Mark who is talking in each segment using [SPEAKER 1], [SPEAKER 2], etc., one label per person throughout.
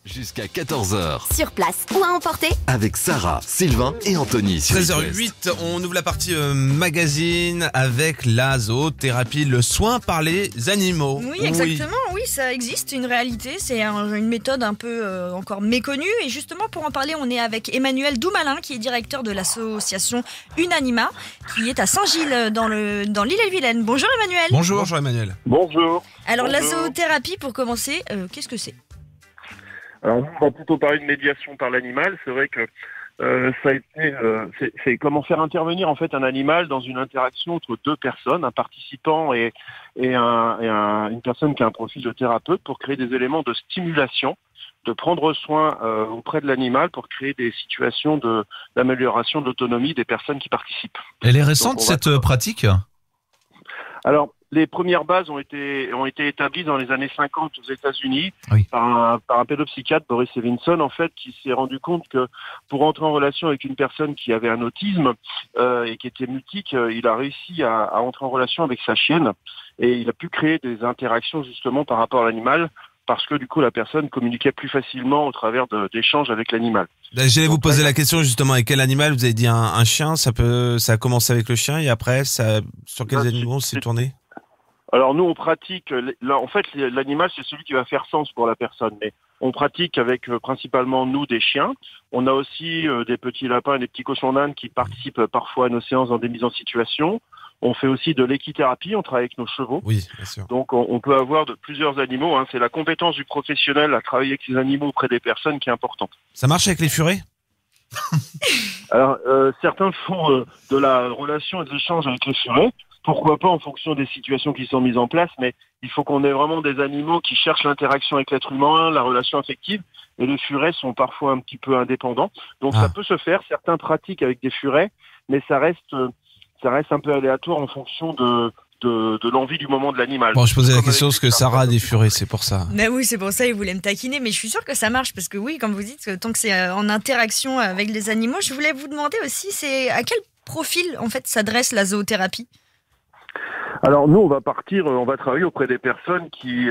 [SPEAKER 1] Jusqu'à 14h,
[SPEAKER 2] Sur place ou à emporter.
[SPEAKER 1] avec Sarah, Sylvain et Anthony sur It West.
[SPEAKER 3] 13h08, on ouvre la partie magazine avec la zoothérapie, le soin par les animaux.
[SPEAKER 4] Oui, exactement, oui, ça existe, une réalité, c'est une méthode un peu encore méconnue. Et justement, pour en parler, on est avec Emmanuel Doumalin, qui est directeur de l'association Unanima, qui est à Saint-Gilles, dans l'île-et-Vilaine. Bonjour Emmanuel.
[SPEAKER 3] Bonjour Emmanuel.
[SPEAKER 5] Bonjour.
[SPEAKER 4] Alors la
[SPEAKER 5] Bonjour.
[SPEAKER 4] zoothérapie, pour commencer, qu'est-ce que c'est ?
[SPEAKER 5] Alors nous, on va plutôt parler de médiation par l'animal. C'est vrai que ça a été, c'est comment faire intervenir en fait un animal dans une interaction entre deux personnes, un participant et une personne qui a un profil de thérapeute, pour créer des éléments de stimulation, de prendre soin auprès de l'animal pour créer des situations d'amélioration de l'autonomie des personnes qui participent.
[SPEAKER 3] Elle est récente
[SPEAKER 5] Donc, on va-
[SPEAKER 3] cette pratique ?
[SPEAKER 5] Alors, les premières bases ont été établies dans les années 50 aux États-Unis
[SPEAKER 3] Oui.
[SPEAKER 5] par un pédopsychiatre, Boris Evenson, en fait, qui s'est rendu compte que pour entrer en relation avec une personne qui avait un autisme et qui était mutique, il a réussi à entrer en relation avec sa chienne, et il a pu créer des interactions justement par rapport à l'animal, parce que du coup la personne communiquait plus facilement au travers d'échanges avec l'animal.
[SPEAKER 3] J'allais vous poser la question justement, avec quel animal ? Vous avez dit un chien, ça a commencé avec le chien et après, sur quels
[SPEAKER 5] Ah,
[SPEAKER 3] animaux c'est tourné ?
[SPEAKER 5] Alors nous, on pratique, là, en fait, l'animal, c'est celui qui va faire sens pour la personne, mais on pratique avec principalement nous des chiens. On a aussi des petits lapins et des petits cochons d'Inde qui participent parfois à nos séances dans des mises en situation. On fait aussi de l'équithérapie, on travaille avec nos chevaux.
[SPEAKER 3] Oui, bien sûr.
[SPEAKER 5] Donc on peut avoir de plusieurs animaux, hein. C'est la compétence du professionnel à travailler avec ces animaux auprès des personnes qui est importante.
[SPEAKER 3] Ça marche avec les furets ?
[SPEAKER 5] Alors certains font de la relation et de l'échange avec les furets. Pourquoi pas en fonction des situations qui sont mises en place, mais il faut qu'on ait vraiment des animaux qui cherchent l'interaction avec l'être humain, la relation affective, et les furets sont parfois un petit peu indépendants. Donc ça peut se faire, certains pratiquent avec des furets, mais ça reste un peu aléatoire en fonction de l'envie du moment de l'animal.
[SPEAKER 3] Bon, je posais la
[SPEAKER 5] Comme
[SPEAKER 3] question
[SPEAKER 5] avec
[SPEAKER 3] parce que Sarah a des furets, c'est pour ça.
[SPEAKER 4] Mais oui, c'est pour ça il voulait me taquiner, mais je suis sûre que ça marche, parce que oui, comme vous dites, tant que c'est en interaction avec les animaux. Je voulais vous demander aussi, c'est à quel profil en fait s'adresse la zoothérapie ?
[SPEAKER 5] Alors nous, on va travailler auprès des personnes qui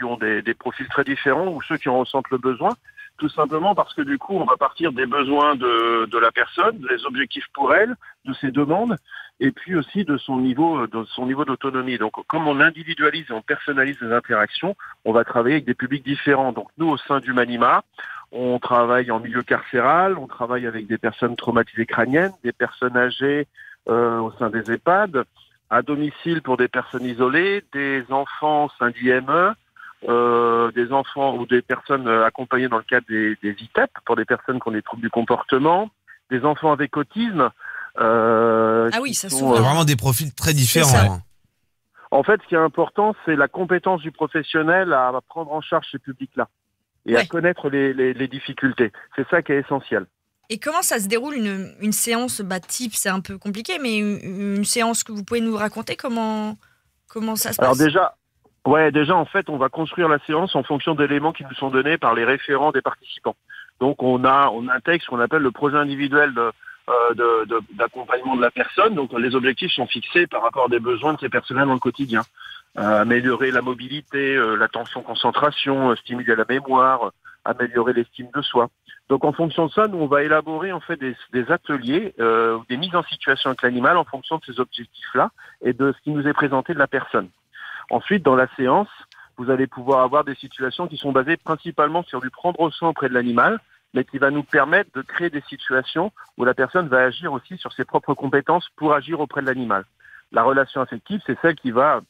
[SPEAKER 5] ont des profils très différents, ou ceux qui en ressentent le besoin, tout simplement parce que du coup, on va partir des besoins de la personne, des objectifs pour elle, de ses demandes, et puis aussi de son niveau d'autonomie. Donc, comme on individualise et on personnalise les interactions, on va travailler avec des publics différents. Donc nous, au sein d'Humanima, on travaille en milieu carcéral, on travaille avec des personnes traumatisées crâniennes, des personnes âgées au sein des EHPAD, à domicile pour des personnes isolées, des enfants au sein d'IME, des enfants ou des personnes accompagnées dans le cadre des ITEP, pour des personnes qui ont des troubles du comportement, des enfants avec autisme.
[SPEAKER 4] Ah oui, ça s'ouvre.
[SPEAKER 3] Il y a vraiment des profils très
[SPEAKER 4] ça.
[SPEAKER 3] différents.
[SPEAKER 5] En fait, ce qui est important, c'est la compétence du professionnel à prendre en charge ces publics-là et à
[SPEAKER 4] Ouais.
[SPEAKER 5] connaître les difficultés. C'est ça qui est essentiel.
[SPEAKER 4] Et comment ça se déroule une séance type, c'est un peu compliqué, mais une séance que vous pouvez nous raconter, comment ça se
[SPEAKER 5] Alors
[SPEAKER 4] passe ?
[SPEAKER 5] déjà, en fait, on va construire la séance en fonction d'éléments qui nous sont donnés par les référents des participants. Donc, on intègre qu'on appelle le projet individuel d'accompagnement de la personne. Donc, les objectifs sont fixés par rapport à des besoins de ces personnes dans le quotidien. Améliorer la mobilité, l'attention, concentration, stimuler la mémoire, améliorer l'estime de soi. Donc, en fonction de ça, nous, on va élaborer en fait des ateliers, des mises en situation avec l'animal en fonction de ces objectifs-là et de ce qui nous est présenté de la personne. Ensuite, dans la séance, vous allez pouvoir avoir des situations qui sont basées principalement sur du prendre soin auprès de l'animal, mais qui va nous permettre de créer des situations où la personne va agir aussi sur ses propres compétences pour agir auprès de l'animal. La relation affective, c'est celle qui va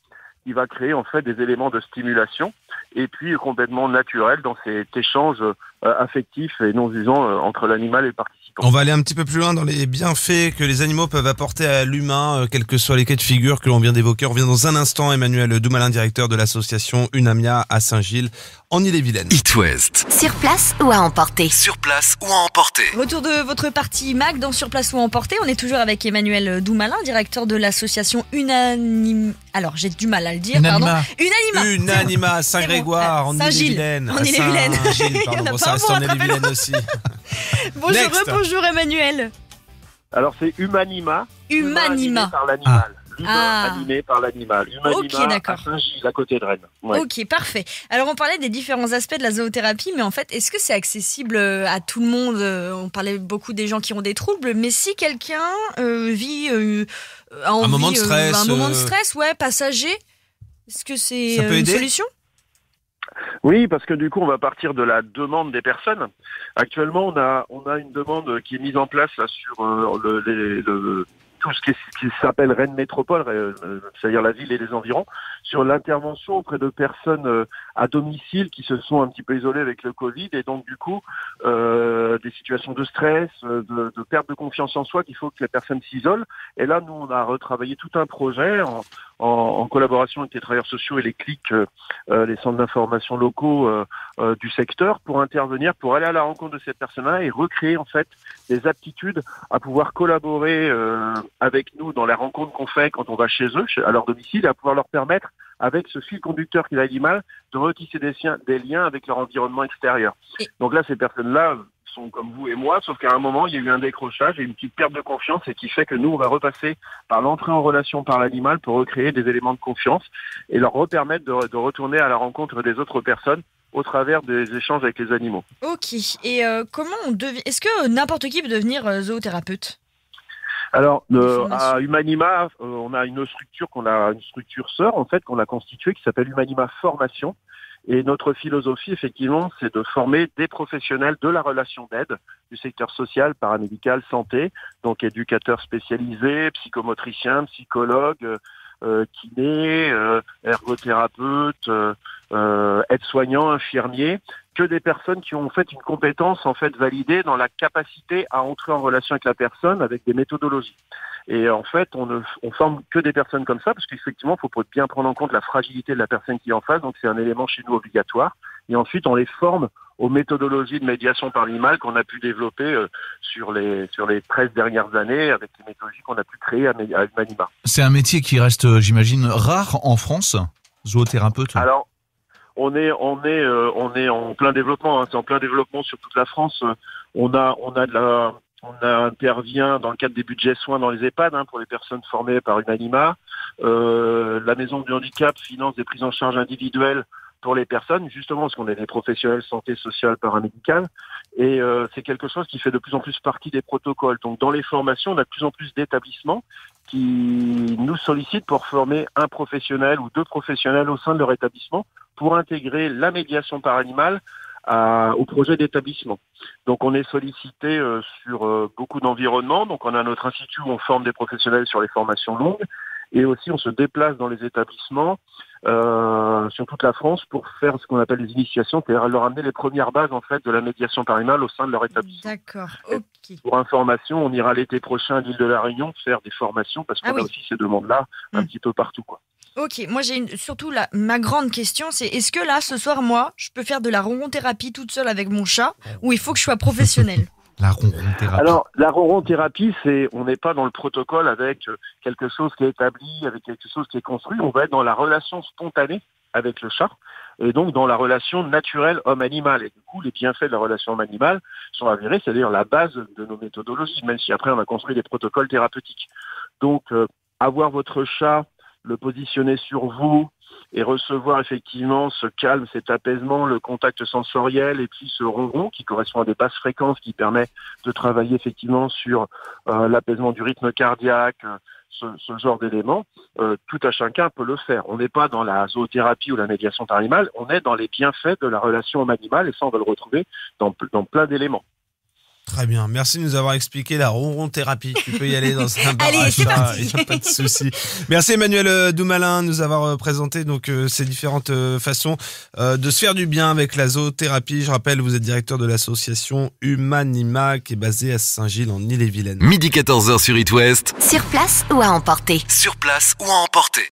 [SPEAKER 5] créer en fait des éléments de stimulation et puis complètement naturel dans cet échange affectif et non usant entre l'animal et le participant.
[SPEAKER 3] On va aller un petit peu plus loin dans les bienfaits que les animaux peuvent apporter à l'humain, quels que soient les cas de figure que l'on vient d'évoquer. On revient dans un instant. Emmanuel Doumalin, directeur de l'association Unamia à Saint-Gilles, en Ille-et-Vilaine.
[SPEAKER 1] It West.
[SPEAKER 2] Sur place ou à emporter.
[SPEAKER 1] Sur place ou à emporter.
[SPEAKER 4] Retour de votre partie mag dans Sur place ou emporter. On est toujours avec Emmanuel Doumalin, directeur de l'association Unanima. Alors, j'ai du mal à le dire, pardon. Unanima.
[SPEAKER 3] Unanima à Saint-Grégoire,
[SPEAKER 4] bon.
[SPEAKER 3] en
[SPEAKER 4] Saint-Gilles.
[SPEAKER 3] Ille-et-Vilaine.
[SPEAKER 4] En Ille-et-Vilaine.
[SPEAKER 3] Saint-Gilles,
[SPEAKER 4] Il y en
[SPEAKER 3] pardon.
[SPEAKER 4] a
[SPEAKER 3] Bon,
[SPEAKER 4] pas
[SPEAKER 3] ça
[SPEAKER 4] un
[SPEAKER 3] reste
[SPEAKER 4] mot
[SPEAKER 3] en
[SPEAKER 4] à travers.
[SPEAKER 3] Ille-et-Vilaine aussi.
[SPEAKER 4] Bonjour,
[SPEAKER 3] Next.
[SPEAKER 4] bonjour Emmanuel.
[SPEAKER 5] Alors c'est Humanima.
[SPEAKER 4] Humanima.
[SPEAKER 5] Humain animé par l'animal. l'humain animé par l'animal. Humanima à Saint-Gilles, à côté de Rennes. Ouais.
[SPEAKER 4] Ok, parfait. Alors on parlait des différents aspects de la zoothérapie, mais en fait, est-ce que c'est accessible à tout le monde? On parlait beaucoup des gens qui ont des troubles, mais si quelqu'un vit
[SPEAKER 3] un moment de stress,
[SPEAKER 4] passager, est-ce que c'est
[SPEAKER 3] ça peut
[SPEAKER 4] une
[SPEAKER 3] aider
[SPEAKER 4] solution?
[SPEAKER 5] Oui, parce que du coup, on va partir de la demande des personnes. Actuellement, on a une demande qui est mise en place là sur tout ce qui s'appelle Rennes Métropole, c'est-à-dire la ville et les environs, sur l'intervention auprès de personnes à domicile qui se sont un petit peu isolées avec le Covid, et donc du coup des situations de stress, de perte de confiance en soi, qu'il faut que les personnes s'isolent. Et là, nous, on a retravaillé tout un projet en collaboration avec les travailleurs sociaux et les CLIC, les centres d'information locaux du secteur, pour intervenir, pour aller à la rencontre de ces personnes-là et recréer en fait des aptitudes à pouvoir collaborer avec nous dans la rencontre qu'on fait quand on va chez eux, à leur domicile, et à pouvoir leur permettre, avec ce fil conducteur qui est l'animal, de retisser des liens avec leur environnement extérieur. Donc là, ces personnes-là sont comme vous et moi, sauf qu'à un moment, il y a eu un décrochage et une petite perte de confiance, et qui fait que nous, on va repasser par l'entrée en relation par l'animal pour recréer des éléments de confiance et leur repermettre de retourner à la rencontre des autres personnes au travers des échanges avec les animaux.
[SPEAKER 4] Ok. Et comment est-ce que n'importe qui peut devenir zoothérapeute?
[SPEAKER 5] Alors, à Humanima, on a une structure sœur, en fait, qu'on a constituée, qui s'appelle Humanima Formation. Et notre philosophie, effectivement, c'est de former des professionnels de la relation d'aide, du secteur social, paramédical, santé, donc éducateurs spécialisés, psychomotriciens, psychologues, kinés, ergothérapeutes, aides-soignants, infirmiers, que des personnes qui ont en fait une compétence en fait validée dans la capacité à entrer en relation avec la personne avec des méthodologies. Et en fait, on forme que des personnes comme ça, parce qu'effectivement, il faut bien prendre en compte la fragilité de la personne qui est en face, donc c'est un élément chez nous obligatoire. Et ensuite, on les forme aux méthodologies de médiation par l'animal qu'on a pu développer sur les 13 dernières années avec les méthodologies qu'on a pu créer à Humanima.
[SPEAKER 6] C'est un métier qui reste, j'imagine, rare en France, zoothérapeute.
[SPEAKER 5] Alors, on est en plein développement, hein, c'est en plein développement sur toute la France. On intervient dans le cadre des budgets soins dans les EHPAD, hein, pour les personnes formées par Humanima. La Maison du Handicap finance des prises en charge individuelles pour les personnes, justement parce qu'on est des professionnels santé sociale, paramédicale, et c'est quelque chose qui fait de plus en plus partie des protocoles. Donc dans les formations, on a de plus en plus d'établissements qui nous sollicitent pour former un professionnel ou deux professionnels au sein de leur établissement pour intégrer la médiation par animal au projet d'établissement. Donc on est sollicité sur beaucoup d'environnements. Donc on a notre institut où on forme des professionnels sur les formations longues, et aussi on se déplace dans les établissements sur toute la France pour faire ce qu'on appelle des initiations, c'est-à-dire leur amener les premières bases en fait de la médiation par animal au sein de leur établissement.
[SPEAKER 4] D'accord, ok.
[SPEAKER 5] Pour information, on ira l'été prochain à l'île de la Réunion faire des formations, parce qu'on a aussi ces demandes-là un petit peu partout, quoi.
[SPEAKER 4] Ok, moi j'ai surtout ma grande question, c'est est-ce que là, ce soir, moi, je peux faire de la ronron-thérapie toute seule avec mon chat, ou il faut que je sois professionnelle?
[SPEAKER 6] La ronron-thérapie.
[SPEAKER 5] Alors, la ronron-thérapie, on n'est pas dans le protocole avec quelque chose qui est établi, avec quelque chose qui est construit. On va être dans la relation spontanée avec le chat, et donc dans la relation naturelle homme-animal. Et du coup, les bienfaits de la relation homme-animal sont avérés, c'est-à-dire la base de nos méthodologies, même si après on a construit des protocoles thérapeutiques. Donc, avoir votre chat, le positionner sur vous et recevoir effectivement ce calme, cet apaisement, le contact sensoriel, et puis ce ronron qui correspond à des basses fréquences, qui permet de travailler effectivement sur l'apaisement du rythme cardiaque, ce genre d'éléments, tout à chacun peut le faire. On n'est pas dans la zoothérapie ou la médiation par animal, on est dans les bienfaits de la relation homme-animal, et ça on va le retrouver dans plein d'éléments.
[SPEAKER 3] Très bien, merci de nous avoir expliqué la ronron-thérapie. Tu peux y aller dans un bar
[SPEAKER 4] Allez,
[SPEAKER 3] à
[SPEAKER 4] c'est
[SPEAKER 3] chat,
[SPEAKER 4] parti.
[SPEAKER 3] il n'y a pas de souci. Merci Emmanuel Doumalin de nous avoir présenté donc ces différentes façons de se faire du bien avec la zoothérapie. Je rappelle, vous êtes directeur de l'association Humanima qui est basée à Saint-Gilles en Ille-et-Vilaine.
[SPEAKER 1] Midi 14h sur It West.
[SPEAKER 2] Sur place ou à emporter.
[SPEAKER 1] Sur place ou à emporter.